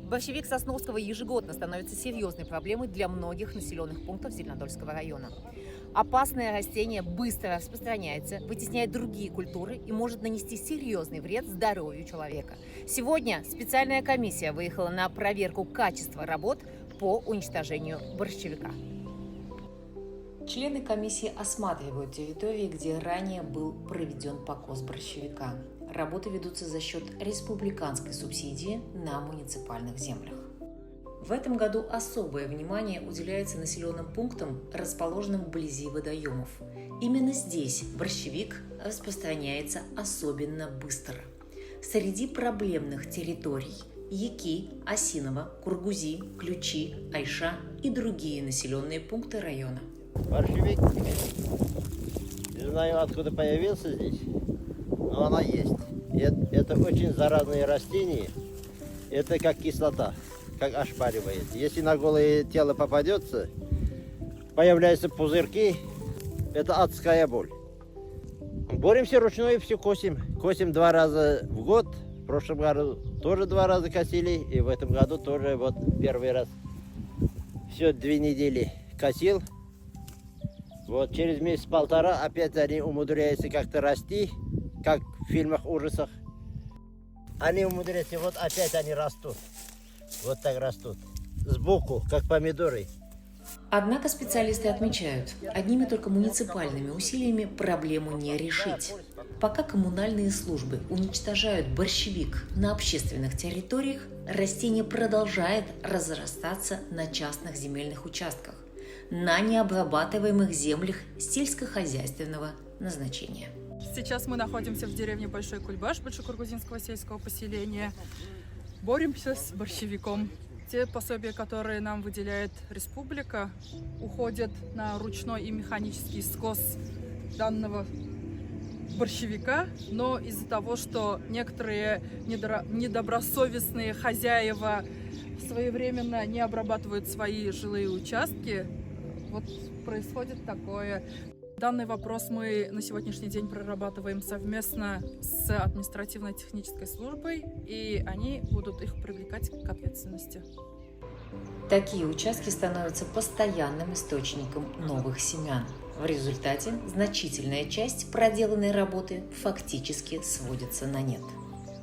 Борщевик Сосновского ежегодно становится серьезной проблемой для многих населенных пунктов Зеленодольского района. Опасное растение быстро распространяется, вытесняет другие культуры и может нанести серьезный вред здоровью человека. Сегодня специальная комиссия выехала на проверку качества работ по уничтожению борщевика. Члены комиссии осматривают территории, где ранее был проведен покос борщевика. Работы ведутся за счет республиканской субсидии на муниципальных землях. В этом году особое внимание уделяется населенным пунктам, расположенным вблизи водоемов. Именно здесь борщевик распространяется особенно быстро. Среди проблемных территорий – Яки, Осиново, Кургузи, Ключи, Айша и другие населенные пункты района. Борщевик, не знаю, откуда появился здесь, но она есть. Это очень заразные растения, это как кислота, как ошпаривает. Если на голое тело попадется, появляются пузырьки, это адская боль. Боремся ручной, все косим. Косим 2 раза в год. В прошлом году тоже 2 раза косили, и в этом году тоже вот первый раз. Все 2 недели косил. Вот через месяц-полтора опять они умудряются как-то расти, как в фильмах ужасах. Они умудряются, вот опять они растут. Вот так растут. Сбоку, как помидоры. Однако специалисты отмечают, одними только муниципальными усилиями проблему не решить. Пока коммунальные службы уничтожают борщевик на общественных территориях, растение продолжает разрастаться на частных земельных участках, на необрабатываемых землях сельскохозяйственного назначения. Сейчас мы находимся в деревне Большой Кульбаш, Большекургузинского сельского поселения. Боремся с борщевиком. Те пособия, которые нам выделяет республика, уходят на ручной и механический скос данного борщевика, но из-за того, что некоторые недобросовестные хозяева своевременно не обрабатывают свои жилые участки, вот происходит такое. Данный вопрос мы на сегодняшний день прорабатываем совместно с административно-технической службой, и они будут их привлекать к ответственности. Такие участки становятся постоянным источником новых семян. В результате значительная часть проделанной работы фактически сводится на нет.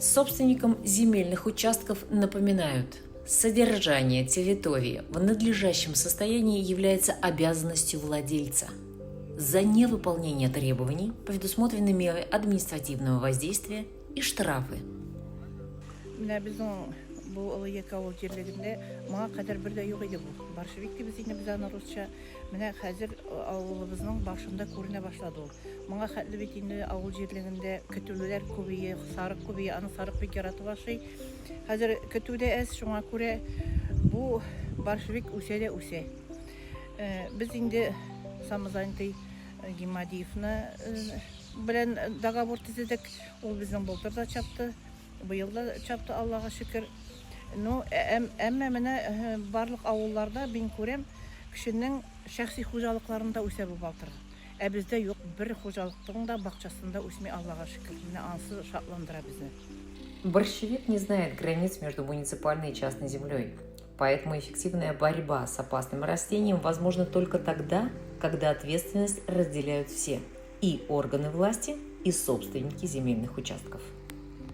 Собственникам земельных участков напоминают, содержание территории в надлежащем состоянии является обязанностью владельца. За невыполнение требований предусмотрены меры административного воздействия и штрафы. Бұл ұлы екі ауыл жерлерінде маға қадар бірді yok еді бұл. Борщевик біз ені біз аны rusça міне қазір ауылымыздың башында көріне башлады ол. Маға қатлы бетінде ауыл жерлерінде күтулер көбейе, сарық көбейе, аны сарық бек яратып башлай. Қазір күтуде әз шуңа көре бұл борщевик үсе. Біз енді Самызантай Гимадиевны білен договор тізедік. Ол біздің болтырда чапты. Бұйылда чапты, Аллаға шүкір. Но әммә менә барлык авылларда мин күрәм, кешенең шәхси хуҗалыкларында үсә бу балтыр. Ә бездә юк, бер хуҗалыктың да бакчасында үсми, Аллага шөкер. Менә ансы шатландыра безне. Борщевик не знает границ между муниципальной и частной землей. Поэтому эффективная борьба с опасным растением возможна только тогда, когда ответственность разделяют все – и органы власти, и собственники земельных участков.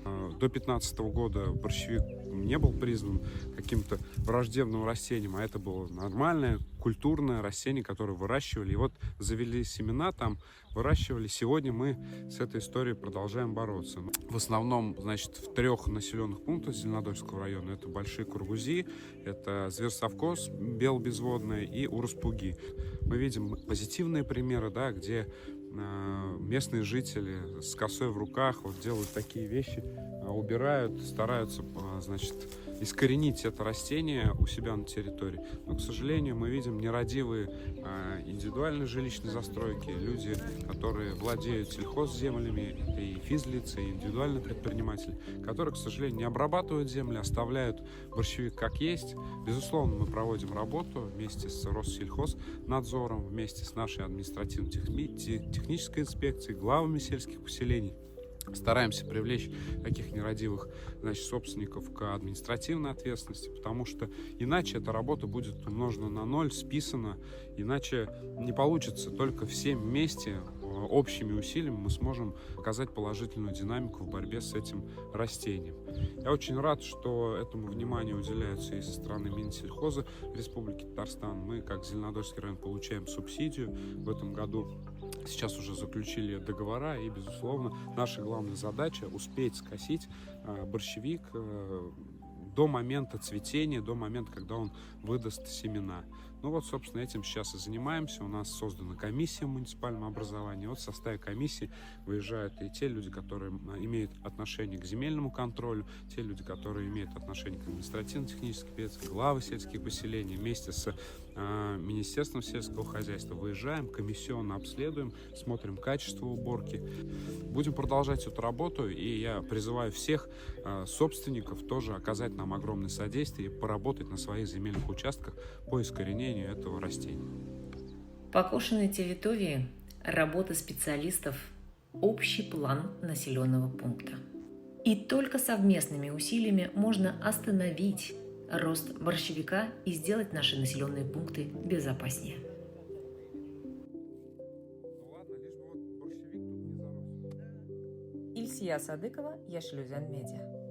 До 2015 года борщевик не был признан каким-то враждебным растением, а это было нормальное культурное растение, которое выращивали. И вот завели семена там, выращивали. Сегодня мы с этой историей продолжаем бороться. В основном, значит, в 3 населенных пунктах Зеленодольского района. Это Большие Кургузи, это Зверсовкос, Белбезводная и Уруспуги. Мы видим позитивные примеры, да, где местные жители с косой в руках вот делают такие вещи, убирают, стараются, значит, искоренить это растение у себя на территории. Но, к сожалению, мы видим нерадивые индивидуальные жилищные застройки, люди, которые владеют сельхозземлями, это и физлицы, и индивидуальные предприниматели, которые, к сожалению, не обрабатывают земли, оставляют борщевик как есть. Безусловно, мы проводим работу вместе с Россельхознадзором, вместе с нашей административно-технической инспекцией, главами сельских поселений. Стараемся привлечь таких нерадивых, значит, собственников к административной ответственности, потому что иначе эта работа будет умножена на ноль, списана, иначе не получится. Только всем вместе, общими усилиями мы сможем оказать положительную динамику в борьбе с этим растением. Я очень рад, что этому внимание уделяется и со стороны Минсельхоза Республики Татарстан. Мы, как Зеленодольский район, получаем субсидию в этом году. Сейчас уже заключили договора, и, безусловно, наша главная задача успеть скосить борщевик до момента цветения, до момента, когда он выдаст семена. Ну вот, собственно, этим сейчас и занимаемся. У нас создана комиссия в муниципальном образовании. Вот в составе комиссии выезжают и те люди, которые имеют отношение к земельному контролю, те люди, которые имеют отношение к административно-технической специальности, главы сельских поселений. Вместе с Министерством сельского хозяйства выезжаем, комиссионно обследуем, смотрим качество уборки. Будем продолжать эту работу, и я призываю всех собственников тоже оказать нам огромное содействие и поработать на своих земельных участках по искоренению этого растения. Покошенные территории, работа специалистов, общий план населенного пункта. И только совместными усилиями можно остановить рост борщевика и сделать наши населенные пункты безопаснее. Ильсия Садыкова, Яшлюзян Медиа.